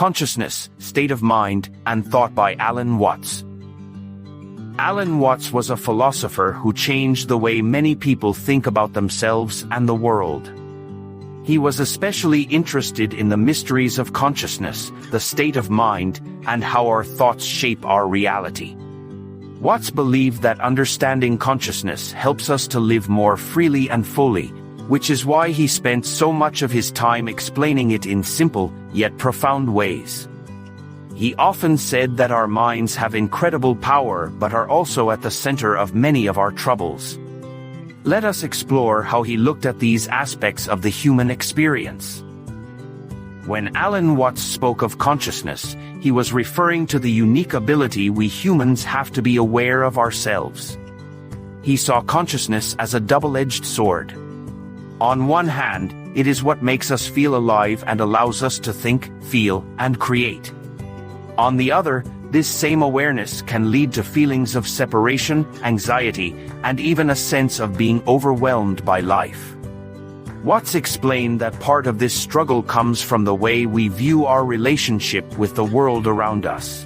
Consciousness, State of Mind, and Thought by Alan Watts. Alan Watts was a philosopher who changed the way many people think about themselves and the world. He was especially interested in the mysteries of consciousness, the state of mind, and how our thoughts shape our reality. Watts believed that understanding consciousness helps us to live more freely and fully, which is why he spent so much of his time explaining it in simple, yet profound ways. He often said that our minds have incredible power but are also at the center of many of our troubles. Let us explore how he looked at these aspects of the human experience. When Alan Watts spoke of consciousness, he was referring to the unique ability we humans have to be aware of ourselves. He saw consciousness as a double-edged sword. On one hand, it is what makes us feel alive and allows us to think, feel, and create. On the other, this same awareness can lead to feelings of separation, anxiety, and even a sense of being overwhelmed by life. Watts explained that part of this struggle comes from the way we view our relationship with the world around us.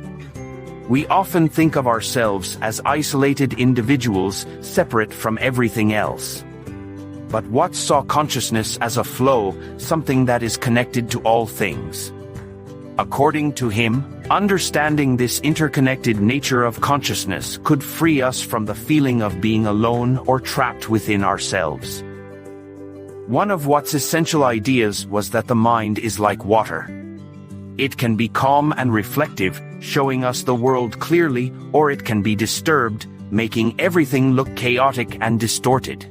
We often think of ourselves as isolated individuals, separate from everything else. But Watts saw consciousness as a flow, something that is connected to all things. According to him, understanding this interconnected nature of consciousness could free us from the feeling of being alone or trapped within ourselves. One of Watts' essential ideas was that the mind is like water. It can be calm and reflective, showing us the world clearly, or it can be disturbed, making everything look chaotic and distorted.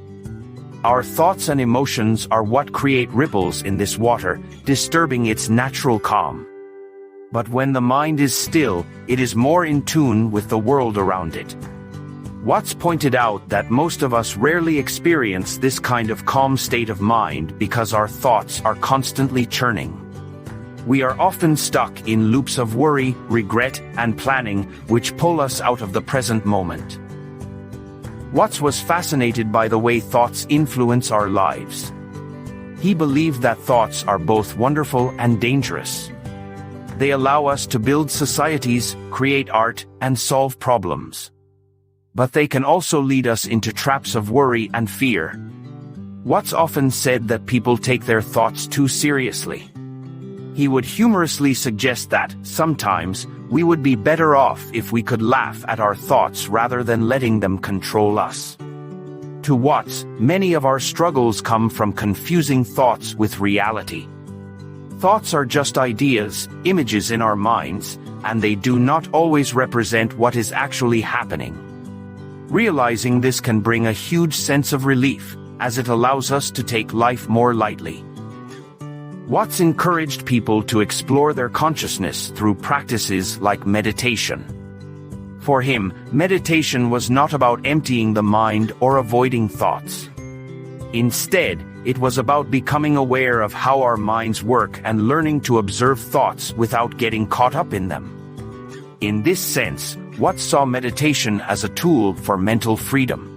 Our thoughts and emotions are what create ripples in this water, disturbing its natural calm. But when the mind is still, it is more in tune with the world around it. Watts pointed out that most of us rarely experience this kind of calm state of mind because our thoughts are constantly churning. We are often stuck in loops of worry, regret, and planning, which pull us out of the present moment. Watts was fascinated by the way thoughts influence our lives. He believed that thoughts are both wonderful and dangerous. They allow us to build societies, create art, and solve problems. But they can also lead us into traps of worry and fear. Watts often said that people take their thoughts too seriously. He would humorously suggest that, sometimes, we would be better off if we could laugh at our thoughts rather than letting them control us. To Watts, many of our struggles come from confusing thoughts with reality. Thoughts are just ideas, images in our minds, and they do not always represent what is actually happening. Realizing this can bring a huge sense of relief, as it allows us to take life more lightly. Watts encouraged people to explore their consciousness through practices like meditation. For him, meditation was not about emptying the mind or avoiding thoughts. Instead, it was about becoming aware of how our minds work and learning to observe thoughts without getting caught up in them. In this sense, Watts saw meditation as a tool for mental freedom.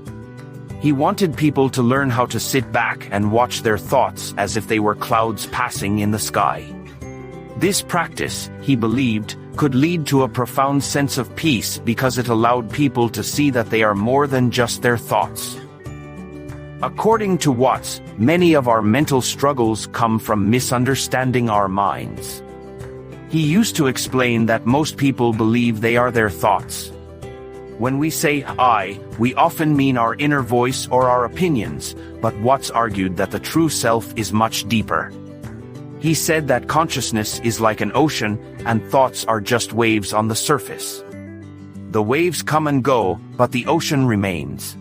He wanted people to learn how to sit back and watch their thoughts as if they were clouds passing in the sky. This practice, he believed, could lead to a profound sense of peace because it allowed people to see that they are more than just their thoughts. According to Watts, many of our mental struggles come from misunderstanding our minds. He used to explain that most people believe they are their thoughts. When we say I, we often mean our inner voice or our opinions, but Watts argued that the true self is much deeper. He said that consciousness is like an ocean, and thoughts are just waves on the surface. The waves come and go, but the ocean remains.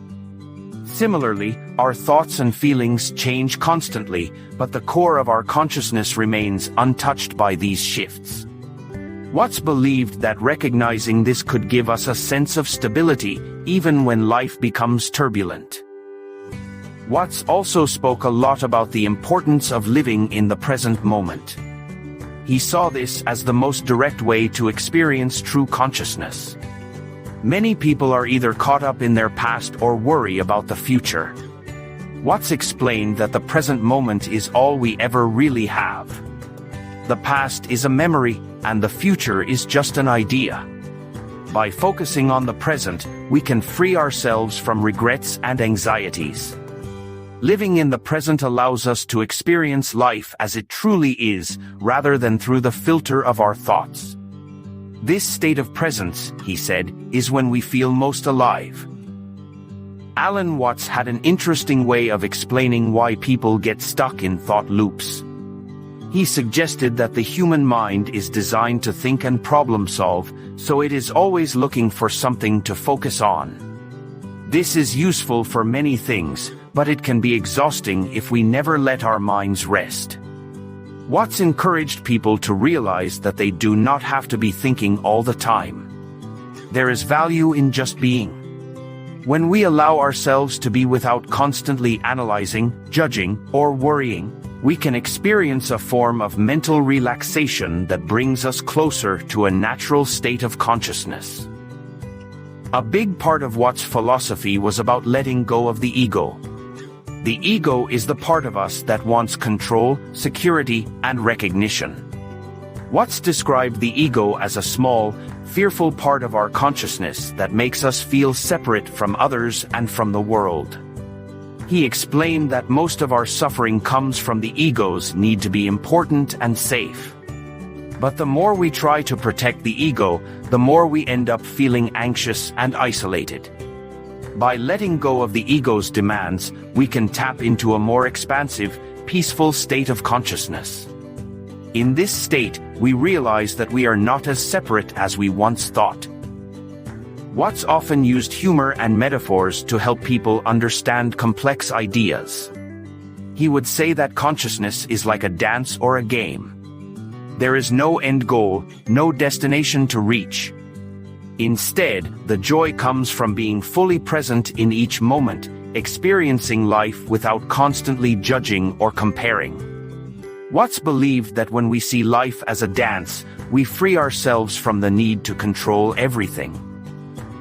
Similarly, our thoughts and feelings change constantly, but the core of our consciousness remains untouched by these shifts. Watts believed that recognizing this could give us a sense of stability, even when life becomes turbulent. Watts also spoke a lot about the importance of living in the present moment. He saw this as the most direct way to experience true consciousness. Many people are either caught up in their past or worry about the future. Watts explained that the present moment is all we ever really have. The past is a memory, and the future is just an idea. By focusing on the present, we can free ourselves from regrets and anxieties. Living in the present allows us to experience life as it truly is, rather than through the filter of our thoughts. This state of presence, he said, is when we feel most alive. Alan Watts had an interesting way of explaining why people get stuck in thought loops. He suggested that the human mind is designed to think and problem solve, so it is always looking for something to focus on. This is useful for many things, but it can be exhausting if we never let our minds rest. Watts encouraged people to realize that they do not have to be thinking all the time. There is value in just being. When we allow ourselves to be without constantly analyzing, judging, or worrying, we can experience a form of mental relaxation that brings us closer to a natural state of consciousness. A big part of Watts' philosophy was about letting go of the ego. The ego is the part of us that wants control, security, and recognition. Watts described the ego as a small, fearful part of our consciousness that makes us feel separate from others and from the world. He explained that most of our suffering comes from the ego's need to be important and safe. But the more we try to protect the ego, the more we end up feeling anxious and isolated. By letting go of the ego's demands, we can tap into a more expansive, peaceful state of consciousness. In this state, we realize that we are not as separate as we once thought. Watts often used humor and metaphors to help people understand complex ideas. He would say that consciousness is like a dance or a game. There is no end goal, no destination to reach. Instead, the joy comes from being fully present in each moment, experiencing life without constantly judging or comparing. Watts believed that when we see life as a dance, we free ourselves from the need to control everything.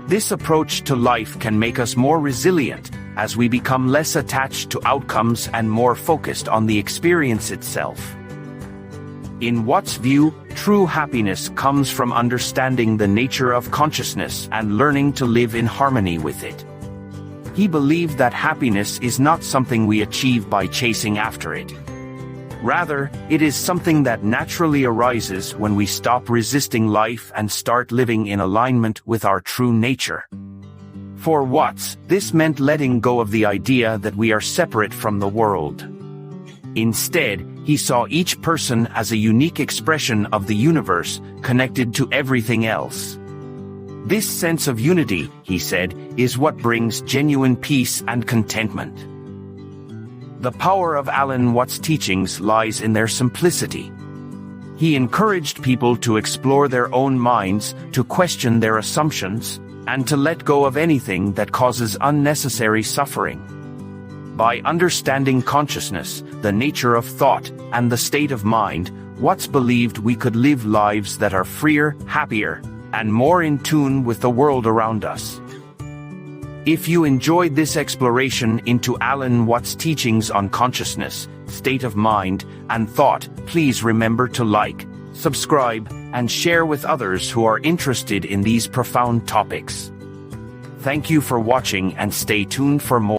This approach to life can make us more resilient, as we become less attached to outcomes and more focused on the experience itself. In Watts' view, true happiness comes from understanding the nature of consciousness and learning to live in harmony with it. He believed that happiness is not something we achieve by chasing after it. Rather, it is something that naturally arises when we stop resisting life and start living in alignment with our true nature. For Watts, this meant letting go of the idea that we are separate from the world. Instead, he saw each person as a unique expression of the universe, connected to everything else. This sense of unity, he said, is what brings genuine peace and contentment. The power of Alan Watts' teachings lies in their simplicity. He encouraged people to explore their own minds, to question their assumptions, and to let go of anything that causes unnecessary suffering. By understanding consciousness, the nature of thought, and the state of mind, Watts believed we could live lives that are freer, happier, and more in tune with the world around us. If you enjoyed this exploration into Alan Watts' teachings on consciousness, state of mind, and thought, please remember to like, subscribe, and share with others who are interested in these profound topics. Thank you for watching and stay tuned for more.